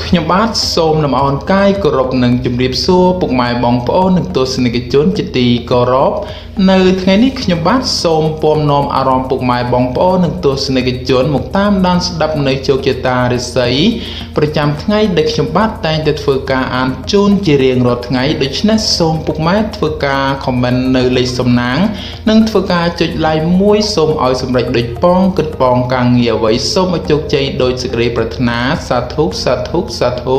ខ្ញុំបាទសូមលំអរកាយគោរពនិងជម្រាបសួរពុកម៉ែបងប្អូននិងទស្សនិកជនជាទីគោរពនៅថ្ងៃនេះខ្ញុំបាទសូមពំនាំអារម្មណ៍ពុកម៉ែបងប្អូននិងទស្សនិកជនមកតាមដានស្ដាប់នៅជោគជតារិស័យប្រចាំថ្ងៃដែលខ្ញុំបាទតែងតែធ្វើការអានជូនជារៀងរាល់ថ្ងៃដូច្នេះសូមពុកម៉ែធ្វើការខមមិននៅលេខសំណាងនិងធ្វើការចុច like មួយសូមឲ្យសម្រេចដូចប៉ងគិតប៉ងការងារអ្វីសូមឲ្យជោគជ័យដោយសេចក្តីប្រាថ្នាសាធុសាធុសាធុ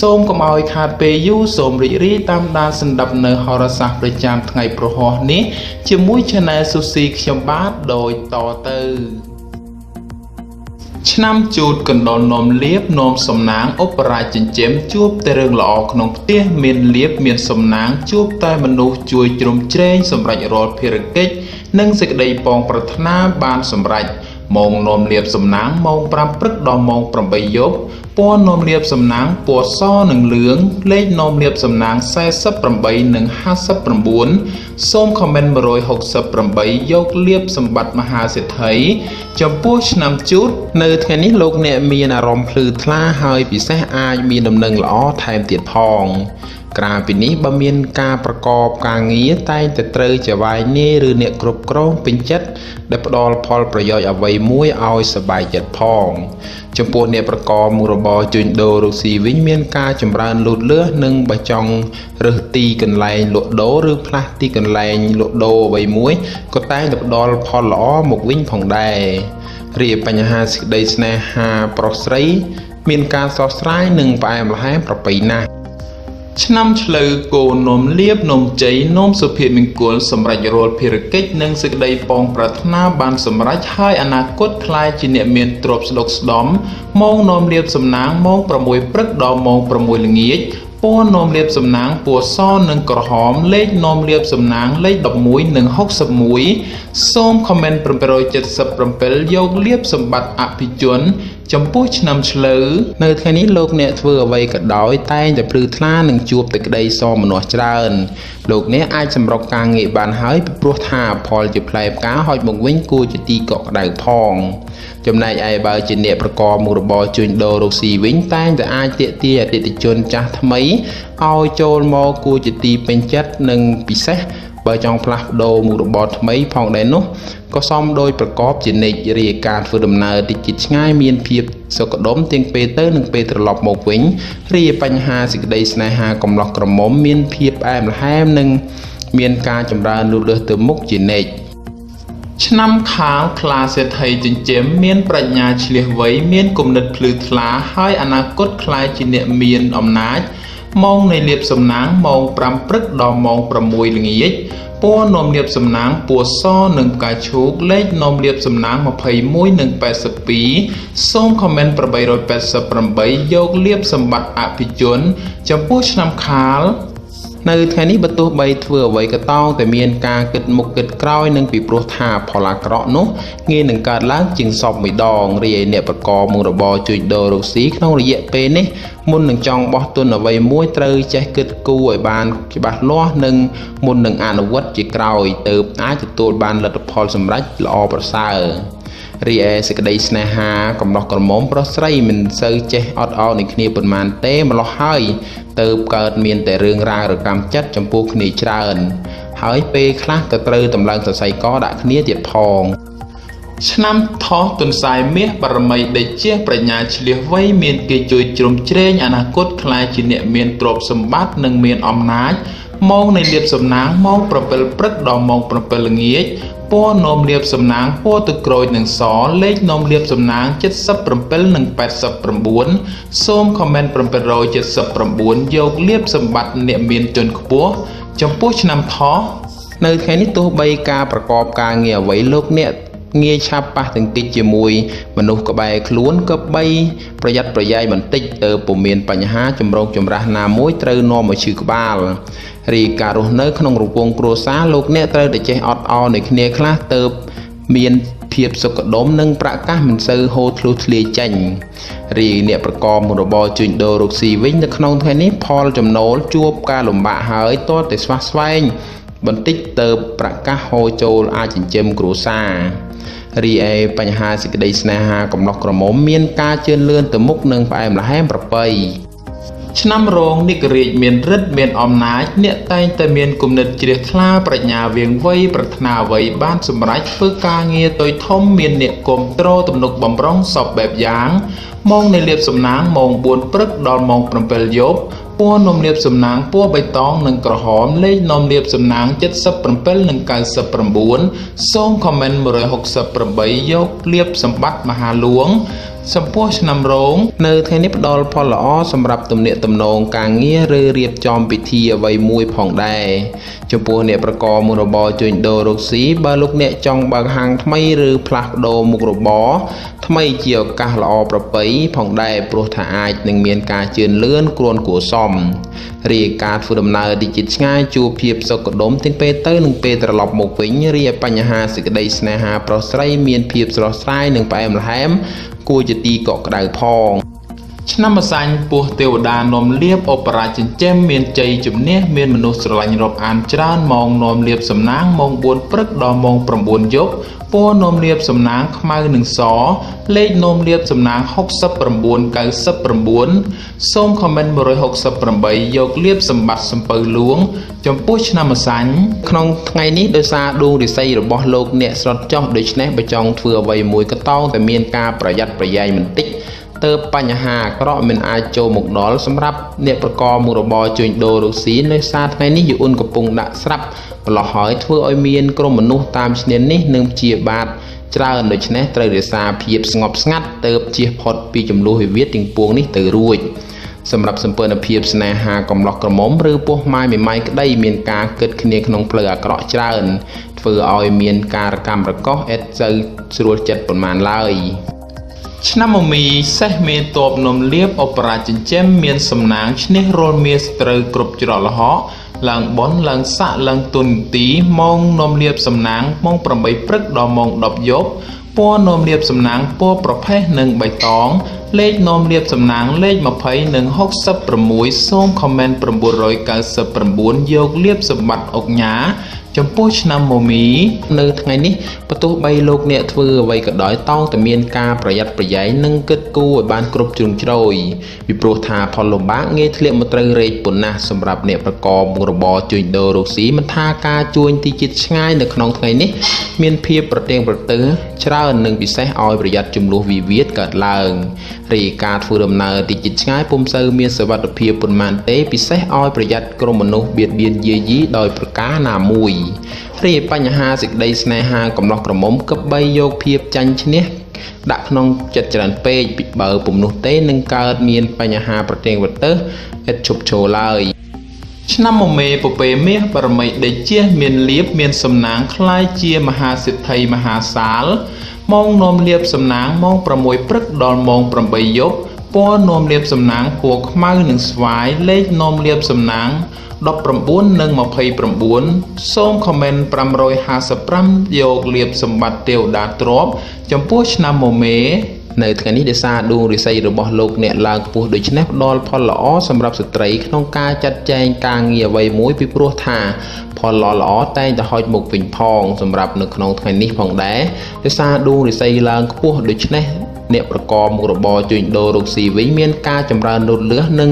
សូមកុំឲ្យខាតពេលយូរសូមរីករាយតាមដានស្ដាប់នៅហោរាសាស្ត្រប្រចាំថ្ងៃប្រហោះនេះជាមួយ Channel ស៊ូស៊ីខ្ញុំបាទដោយតទៅឆ្នាំជូតកណ្ដុរនោមលៀបនោមសំណាងឧបរាជចិញ្ចឹមជួបតែរឿងល្អក្នុងផ្ទះមានលៀបមានសំណាងជួបតែមនុស្សជួយជ្រោមជ្រែងសម្រាប់រាល់ភារកិច្ចនិងសេចក្តីពងប្រាថ្នាបានសម្រេចម៉ោងនោមលៀបសំណាងម៉ោង 5 ព្រឹកដល់ម៉ោង 8 យប់ពណ៌នោមលៀបសំណាងពណ៌សនិងលឿងលេខនោមលៀបសំណាង48និង59សូមខមមិន168យកលៀបសម្បត្តិមហាសេដ្ឋីចំពោះឆ្នាំជូតនៅថ្ងៃនេះលោកអ្នកមានអារម្មណ៍ភ្លឺថ្លាហើយពិសេសអាចមានដំណឹងល្អថែមទៀតផងក្រៅពីនេះបើមានការប្រកបការងារតែងតែត្រូវចវាយនាយឬអ្នកគ្រប់គ្រងពេញចិត្តដែលផ្ដល់ផលប្រយោជន៍អ្វីមួយឲ្យសប្បាយចិត្តផងចំពោះអ្នកប្រកបមុខរបរជួញដូររកស៊ីវិញមានការចម្រើនលូតលាស់និងបើចង់រើសទីកន្លែងលក់ដូរឬផ្លាស់ទីកន្លែងលក់ដូរអ្វីមួយក៏តែងតែផ្ដល់ផលល្អមកវិញផងដែររីឯបញ្ហាសេចក្តីស្នេហាប្រុសស្រីមានការសោះស្រាយនិងផ្អែមល្ហែមប្រពៃណាស់ឆ្នាំឆ្លូវគោនោមលៀបនោមជ័យនោមសុភមង្គលសម្រាប់រាល់ភារកិច្ចនិងសេចក្តីពងប្រាថ្នាបានសម្រេចហើយអនាគតខ្លាយជាអ្នកមានទ្រព្យស្ដុកស្ដំម៉ោងនោមលៀបសំណាងម៉ោង 6 ព្រឹកដល់ម៉ោង 6 ល្ងាចពណ៌នោមលៀបសំណាងពណ៌សនិងក្រហមលេខនោមលៀបសំណាងលេខ11និង61សូមខមមិន777យកលៀបសម្បត្តិអភិជនចំពោះឆ្នាំឆ្លូវនៅថ្ងៃនេះលោកអ្នកធ្វើអ្វីក៏ដោយតែងតែភ្លឺថ្លានិងជួបតែក្តីសោមនស្សច្រើនលោកអ្នកអាចសម្រុកការងារបានហើយពីព្រោះថាផលជាផ្លែផ្កាហុចមកវិញគួរជាទីកក់ក្ដៅផងចំណែកឯបើជាអ្នកប្រកបមុខរបរជួញដូររកស៊ីវិញតែងតែអាចទាក់ទាញអតិថិជនចាស់ថ្មីឲ្យចូលមកគួរជាទីពេញចិត្តនិងពិសេសបើចង់ផ្លាស់ប្ដូរមុខរបរថ្មីផងដែរនោះក៏សមដោយប្រកបជានិច្ចរាយការធ្វើដំណើរតិចជិតឆ្ងាយមានភាពសុខដុមទាំងពេលទៅនិងពេលត្រឡប់មកវិញរីឯបញ្ហាសេចក្តីស្នេហាកំឡោះក្រមុំមានភាពផ្អែមល្ហែមនិងមានការចម្រើនលូតលាស់ទៅមុខជានិច្ចឆ្នាំខាលខ្លាសេដ្ឋីចិញ្ចឹមមានប្រាជ្ញាឆ្លៀសវៃមានគំនិតភ្លឺថ្លាហើយអនាគតខ្លាយជាអ្នកមានអំណាចម៉ោងនៃលៀបសំណាងម៉ោង 5 ព្រឹកដល់ម៉ោង 6 ល្ងាចពណ៌នោមលៀបសំណាងពណ៌សនិងផ្កាឈូកលេខនោមលៀបសំណាង21និង82សូមខមមិន888យកលៀបសម្បត្តិអភិជនចំពោះឆ្នាំខាលនៅថ្ងៃនេះបើទោះបីធ្វើអ្វីក៏តោងតែមានការគិតមុខគិតក្រោយនិងពីព្រោះថាផលអាក្រក់នោះងាយនឹងកើតឡើងជាងសពមួយដងរីឯអ្នកប្រកបមុខរបរជួញដូររកស៊ីក្នុងរយៈពេលនេះមុននឹងចង់បោះទុនអ្វីមួយត្រូវចេះគិតគូរឲ្យបានច្បាស់លាស់និងមុននឹងអនុវត្តជាក្រោយទើបអាចទទួលបានលទ្ធផលសម្រេចល្អប្រសើររីឯសេចក្តីស្នេហាកំឡោះក្រមុំប្រុសស្រីមិនសូវចេះអត់ឱននឹងគ្នាប៉ុន្មានទេម្ល៉េះហើយទៅកើតមានតែរឿងរ៉ាវរកម្មចិត្តចំពោះគ្នាច្រើនហើយពេលខ្លះក៏ត្រូវតម្លើងសរសៃកដាក់គ្នាទៀតផងឆ្នាំថោះទុនសាយមាសបរមីដេជះប្រាជ្ញាឆ្លៀសវៃមានគេជួយជ្រោមជ្រែងអនាគតខ្លាយជាអ្នកមានទ្រព្យសម្បត្តិនិងមានអំណាចម៉ោងនៃលៀបសំណាងម៉ោង 7 ព្រឹកដល់ម៉ោង 7 ល្ងាចពណ៌នោមលៀបសំណាងពណ៌ទឹកក្រូចនិងសលេខនោមលៀបសំណាង77និង89សូមខមមិន779យកលៀបសម្បត្តិអ្នកមានជន់ខ្ពស់ចំពោះឆ្នាំថោះនៅថ្ងៃនេះទោះបីការប្រកបការងារអ្វីលោកអ្នកងាយឆាប់ប៉ះទង្គិចជាមួយមនុស្សក្បែរខ្លួនក៏បីប្រយ័ត្នប្រយែងបន្តិចទៅពុំមានបញ្ហាចម្រូងចម្រាសណាមួយត្រូវនាំមកឈឺក្បាលរីការរស់នៅក្នុងរង្វង់គ្រួសារលោកអ្នកត្រូវតែចេះអត់ឱននឹងគ្នាខ្លះទៅមានភាពសុខដុមនិងប្រកាសមិនសូវហូរធ្លុះធ្លាយចេញរីអ្នកប្រកបមុខរបរជួញដូររកស៊ីវិញនៅក្នុងថ្ងៃនេះផលចំណូលជួបការលំបាកហើយទាល់តែស្វះស្វែងបន្តិចទៅប្រកាសហូរចូលអាចចិញ្ចឹមគ្រួសារ រីឯបញ្ហាសេចក្តីស្នេហាកំឡោះក្រមុំមានការជឿនលឿនទៅមុខនឹងផ្អែមល្ហែមប្រពៃឆ្នាំរោងនិករាជមានរិទ្ធមានអំណាចអ្នកតែងតែមានគំនិតជ្រះថ្លាប្រាជ្ញាវាងវៃប្រាថ្នាអ្វីបានសម្រេចធ្វើការងារតូចធំមានអ្នកគ្រប់គ្រងទំនុកបំរុងសពបែបយ៉ាងម៉ោងនៃលៀបសំណាងម៉ោង4ព្រឹកដល់ម៉ោង7យប់ពណ៌នំលៀបសំណាងពណ៌បៃតងនិងក្រហមលេខនំលៀបសំណាង77និង99សូមខមមិន168យកលៀបសម្បត្តិមហាលួងចំពោះឆ្នាំរោងនៅថ្ងៃនេះផ្ដល់ផលល្អសម្រាប់ទំនាក់ទំនងការងារឬរៀបចំពិធីអ្វីមួយផងដែរចំពោះអ្នកប្រកបមុខរបរជួញដូររកស៊ីបើលោកអ្នកចង់បើកហាងថ្មីឬផ្លាស់ប្ដូរមុខរបរថ្មីជាឱកាសល្អប្រពៃផងដែរព្រោះថាអាចនឹងមានការជឿនលឿនគ្រាន់គួរសមរីឯការធ្វើដំណើរទីជិតឆ្ងាយជួបភាពសុខដុមទាំងពេលទៅនិងពេលត្រឡប់មកវិញរីឯបញ្ហាសេចក្តីស្នេហាប្រុសស្រីមានភាពស្រស់ស្រាយនិងផ្អែមល្ហែមគួរជាទីកក់ក្ដៅផងឆ្នាំម្សាញ់ពោះទេវតានាំលៀបអបរាជចិញ្ចឹមមានជ័យជំនះមានមនុស្សស្រឡាញ់រាប់អានច្រើនម៉ោងនាំលៀបសំណាងម៉ោង4ព្រឹកដល់ម៉ោង9យប់ពណ៌នាំលៀបសំណាងខ្មៅនិងសលេខនាំលៀបសំណាង6999សូមខមមិន168យកលៀបសម្បត្តិសំពៅលួងចំពោះឆ្នាំម្សាញ់ក្នុងថ្ងៃនេះដោយសារដួងរិស័យរបស់លោកអ្នកស្រុតចុះដូច្នេះបើចង់ធ្វើអ្វីមួយក៏តោងតែមានការប្រយ័ត្នប្រយែងបន្តិចទើបបញ្ហាអាក្រក់មិនអាចចូលមកដល់សម្រាប់អ្នកប្រកបមុខរបរជួញដូររកស៊ីនៅសារថ្ងៃនេះយូអ៊ុនកំពុងដាក់ស្រាប់ប្រឡោះហើយធ្វើឲ្យមានក្រុមមនុស្សតាមឈ្នាននេះនឹងជាបាតច្រើនដូច្នេះត្រូវរក្សាភាពស្ងប់ស្ងាត់ទើបជៀសផុតពីចំនួនវិវាទទាំងពួងនេះទៅរួចសម្រាប់សម្ព័ន្ធភាពស្នេហាកំឡោះក្រមុំឬពោះម៉ាយមេម៉ាយក្តីមានការគិតគ្នាក្នុងផ្លូវអាក្រក់ច្រើនធ្វើឲ្យមានការកម្មរកោសឥតសូវស្រួលចិត្តប៉ុន្មានឡើយឆ្នាំមមីសេះមេតបនំលៀបអបរាចិញ្ចឹមមានសំណាងឈ្នះរាល់មាសត្រូវគ្រប់ច្រកល្ហកឡើងបនឡើងសាក់ឡើងទុនទីម៉ោងនំលៀបសំណាងម៉ោង8ព្រឹកដល់ម៉ោង10យប់ពណ៌នំលៀបសំណាងពណ៌ប្រផេះនិងបៃតងលេខនំលៀបសំណាងលេខ20និង66សូមខមមិន999យកលៀបសម្បត្តិអុកញ៉ាចំពោះឆ្នាំមមីនៅថ្ងៃនេះបើទោះបីលោកអ្នកធ្វើអ្វីក៏ដោយតោងតែមានការប្រយ័ត្នប្រយែងនិងគិតគូរឲ្យបានគ្រប់ជ្រុងជ្រោយពីព្រោះថាផលលំបាកងាយធ្លាក់មកត្រូវរែកប៉ុណ្ណាសម្រាប់អ្នកប្រកបមុខរបរជួញដូររកស៊ីមិនថាការជួញទីជិតឆ្ងាយនៅក្នុងថ្ងៃនេះមានភាពប្រទៀងប្រទើច្រើននិងពិសេសឲ្យប្រយ័ត្នចំនួនវិវាទកើតឡើងរីការធ្វើដំណើរទីជិតឆ្ងាយពុំសូវមានសុវត្ថិភាពប៉ុន្មានទេពិសេសឲ្យប្រយ័ត្នក្រុមមនុស្សបៀតបៀនយាយីដោយប្រការណាមួយរីបញ្ហាសេចក្តីស្នេហាកំឡោះក្រមុំគប្បីយកភាពចាញ់ឈ្នះដាក់ក្នុងចិត្តច្រើនពេកពីបើពុំនោះទេនឹងកើតមានបញ្ហាប្រទៀងប្រទើឥតឈប់ឈរឡើយឆ្នាំមមេពពេមាសបរមីដេជះមានលៀបមានសំណាងคล้ายជាមហាសិទ្ធិមហាសាលម៉ោងនាំលៀបសំណាងម៉ោង6ព្រឹកដល់ម៉ោង8យប់ពណ៌នាំលៀបសំណាងពណ៌ខ្មៅនិងស្វាយលេខនាំលៀបសំណាង19និង29សូមខមមិន555យកលៀបសម្បត្តិទេវតាទ្រព្យចំពោះឆ្នាំមមេនៅថ្ងៃនេះដោយសារដួងរិស័យរបស់លោកអ្នកឡើងខ្ពស់ដូច្នេះផ្ដល់ផលល្អសម្រាប់ស្ត្រីក្នុងការចាត់ចែងការងារអ្វីមួយពីព្រោះថាផលល្អតែងតែហុចមកវិញផងសម្រាប់នៅក្នុងថ្ងៃនេះផងដែរដោយសារដួងរិស័យឡើងខ្ពស់ដូច្នេះអ្នកប្រកបមុខរបរជួញដូររកស៊ីវិញមានការចម្រើនលូតលាស់និង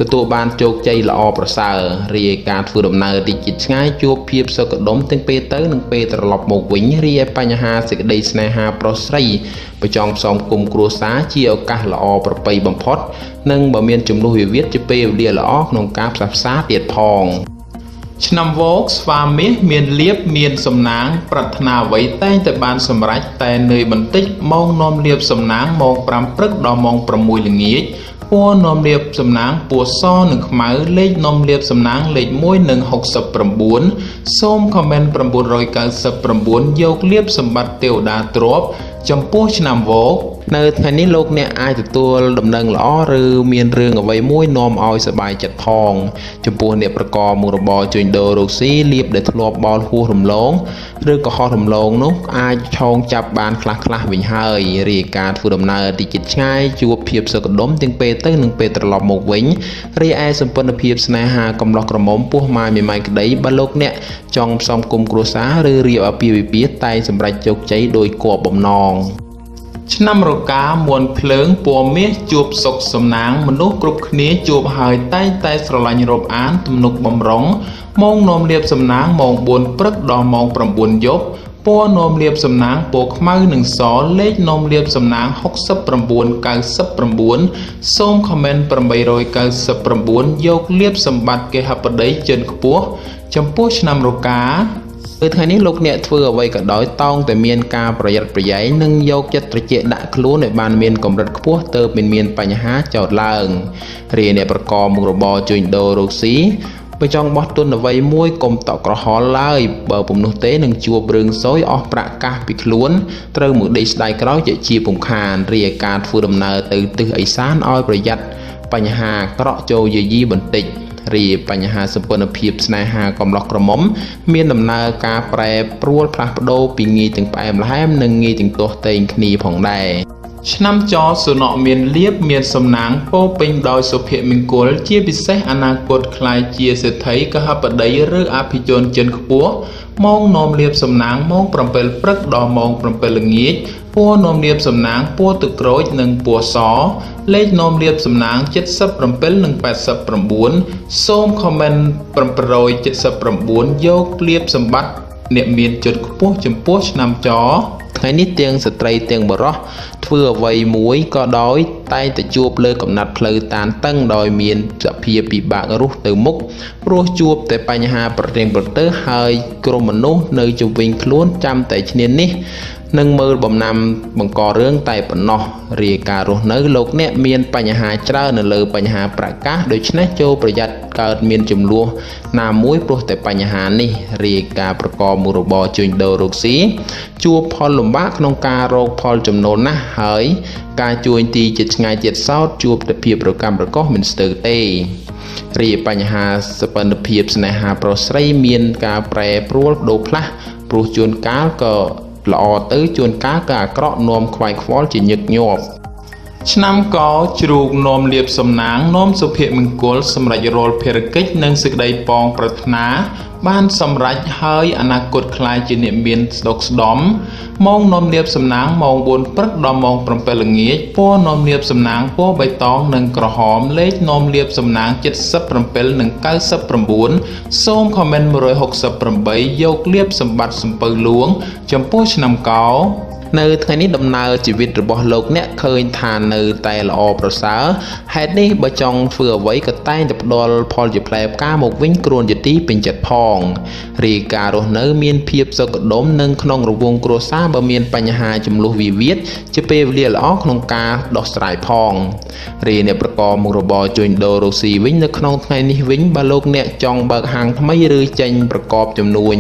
ទទួលបានជោគជ័យល្អប្រសើររីឯការធ្វើដំណើរទីជិតឆ្ងាយជួបភាពសុខដុមទាំងពេលទៅនិងពេលត្រឡប់មកវិញរីឯបញ្ហាសេចក្តីស្នេហាប្រុសស្រីប្រចង់ផ្សំគុំគ្រួសារជាឱកាសល្អប្រពៃបំផុតនិងបើមានចំនួនវិវាទជាពេលវេលាល្អក្នុងការផ្សះផ្សាទៀតផងឆ្នាំវោកស្វាមាសមានលៀបមានសំណាងប្រាថ្នាអ្វីតែងតែបានសម្រេចតែនឿយបន្តិចម៉ោងនាំលៀបសំណាងម៉ោង5ព្រឹកដល់ម៉ោង6ល្ងាចពណ៌នាំលៀបសំណាងពណ៌សនិងខ្មៅលេខនាំលៀបសំណាងលេខ1និង69សូមខមមិន999យកលៀបសម្បត្តិទេវតាទ្រព្យចំពោះឆ្នាំវោក នៅថ្ងៃនេះលោកអ្នកអាចទទួលដំណឹងល្អឬមានរឿងអ្វីមួយនាំឲ្យសប្បាយចិត្តផងចំពោះអ្នកប្រកបមុខរបរជួញដូររកស៊ីលៀបដែលធ្លាប់បោលហួសរំលងឬក៏ហោះរំលងនោះអាចឆោងចាប់បានខ្លះវិញហើយរាយការណ៍ធ្វើដំណើរទីជិតឆ្ងាយជួបភាពសុខដុមទាំងពេលទៅនិងពេលត្រឡប់មកវិញរីឯសម្ព័ន្ធភាពស្នេហាកំឡោះក្រមុំពោះម៉ាយមេម៉ាយក្តីបើលោកអ្នកចង់ផ្សំគុំគ្រួសារឬរៀបអាពាហ៍ពិពាហ៍តែងសម្រេចជោគជ័យដោយគបបំណងឆ្នាំរកាមួនភ្លើងពណ៌មាសជួបសុខសំណាងមនុស្សគ្រប់គ្នាជួបហើយតែស្រឡាញ់រាប់អានទំនុកបំរុងម៉ោងនាំលៀបសំណាងម៉ោង4ព្រឹកដល់ម៉ោង9យប់ពណ៌នាំលៀបសំណាងពណ៌ខ្មៅនិងសលេខនាំលៀបសំណាង6999សូមខមមិន899យកលៀបសម្បត្តិគេហបតីចិនខ្ពស់ចំពោះឆ្នាំរកានៅថ្ងៃនេះលោកអ្នកធ្វើអ្វីក៏ដោយតោងតែមានការប្រយ័ត្នប្រយែងនិងយកចិត្តត្រជាក់ដាក់ខ្លួនឲ្យបានមានកម្រិតខ្ពស់ទើបមិនមានបញ្ហាចោទឡើងរាអ្នកប្រកបមុខរបរជួញដូររកស៊ីបើចង់បោះទុនអ្វីមួយកុំតក់ក្រហល់ឡើយបើពុំនោះទេនឹងជួបរឿងសោយអស់ប្រាក់កាសពីខ្លួនត្រូវមកដេកស្ដាយក្រោយជាពុំខានរាការធ្វើដំណើរទៅទិសឦសានឲ្យប្រយ័ត្នបញ្ហាក្រក់ចូលយាយីបន្តិចរីបញ្ហាសម្ព័ន្ធភាពស្នេហាកំឡោះក្រមុំមានដំណើរការប្រែប្រួលផ្លាស់ប្ដូរពីងាយទាំងផ្អែមល្ហែមនិងងាយទាំងទាស់ទែងគ្នាផងដែរឆ្នាំចសុណក់មានលៀបមានសំណាងពោពេញដោយសុភមង្គលជាពិសេសអនាគតក្លាយជាសេដ្ឋីកហបតីឬអភិជនចិនខ្ពស់ម៉ោងនាំលៀបសំណាងម៉ោង7ព្រឹកដល់ម៉ោង7ល្ងាចពណ៌នាំលៀបសំណាងពណ៌ទឹកក្រូចនិងពណ៌សលេខនាំលៀបសំណាង77និង89សូមខមមិន779យកលៀបសម្បត្តិអ្នកមានចិត្តខ្ពស់ចំពោះឆ្នាំចថ្ងៃនេះទាំងស្ត្រីទាំងបុរសធ្វើអ្វីមួយក៏ដោយតែងតែជួបលើកំណាត់ផ្លូវតានតឹងដោយមានសភាពពិបាករស់ទៅមុខព្រោះជួបតែបញ្ហាប្រទែងប្រទើហើយក្រុមមនុស្សនៅជុំវិញខ្លួនចាំតែឈ្នានេះនឹងមើលបំណាំបង្ករឿងតែប៉ុណ្ណោះរាយការណ៍រស់នៅលោកអ្នកមានបញ្ហាច្រើននៅលើបញ្ហាប្រកាសដូច្នេះចូលប្រយ័ត្នកើតមានចំនួនណាមួយព្រោះតែបញ្ហានេះរាយការណ៍ប្រកបមុខរបរជួញដូររកស៊ីជួបផលលំបាកក្នុងការរកផលចំណូលណាស់ហើយការជួញទីជិតឆ្ងាយទៀតសោតជួបតែភាពរកម្មរកោសមិនស្ទើរទេរីបញ្ហាសម្ព័ន្ធភាពស្នេហាប្រុសស្រីមានការប្រែប្រួលដូរផ្លាស់ព្រោះជួនកាលក៏ល្អទៅជួនកាលក៏អាក្រក់នាំខ្វាយខ្វល់ជាញឹកញាប់ឆ្នាំកជ្រូកនាំលៀបសំណាងនាំសុភមង្គលសម្រាប់រាល់ភារកិច្ចនិងសេចក្តីប៉ងប្រាថ្នាបានសម្រេចហើយអនាគតខ្លាយជាអ្នកមានស្ដុកស្ដំម៉ោងនាំលៀបសំណាងម៉ោង4ព្រឹកដល់ម៉ោង7ល្ងាចពណ៌នាំលៀបសំណាងពណ៌បៃតងនិងក្រហមលេខនាំលៀបសំណាង77និង99សូមខមមិន168យកលៀបសម្បត្តិសំពៅលួងចំពោះឆ្នាំកោនៅថ្ងៃនេះដំណើរជីវិតរបស់លោកអ្នកឃើញថានៅតែល្អប្រសើរហេតុនេះបើចង់ធ្វើអ្វីក៏តែងតែផ្ដល់ផលជាផ្លែផ្កាមកវិញគ្រួនជាទីពេញចិត្តផងរាយការណ៍រស់នៅមានភាពសុខដុមនិងក្នុងរង្វង់គ្រួសារបើមានបញ្ហាចំនួនវិវាទជាពេលវេលាល្អក្នុងការដោះស្រាយផងរាយអ្នកប្រកបមុខរបរជួញដូររកស៊ីវិញនៅក្នុងថ្ងៃនេះវិញបើលោកអ្នកចង់បើកហាងថ្មីឬចេញប្រកបចំនួន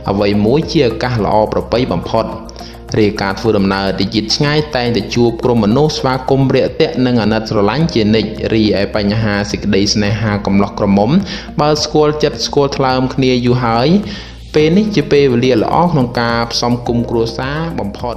អ្វីមួយជាឱកាសល្អប្រពៃបំផុតរាយការណ៍ធ្វើដំណើរទៅជាតិឆ្ងាយតែងតែជួបក្រុមមនុស្សស្វាគមន៍រាក់ទាក់និងអាណិតស្រឡាញ់ជានិច្ចរីឯបញ្ហាសេចក្តីស្នេហាកំឡោះក្រមុំបើស្គាល់ចិត្តស្គាល់ថ្លើមគ្នាយូរហើយពេលនេះជាពេលវេលាល្អក្នុងការផ្សំគុំគ្រួសារបំផុត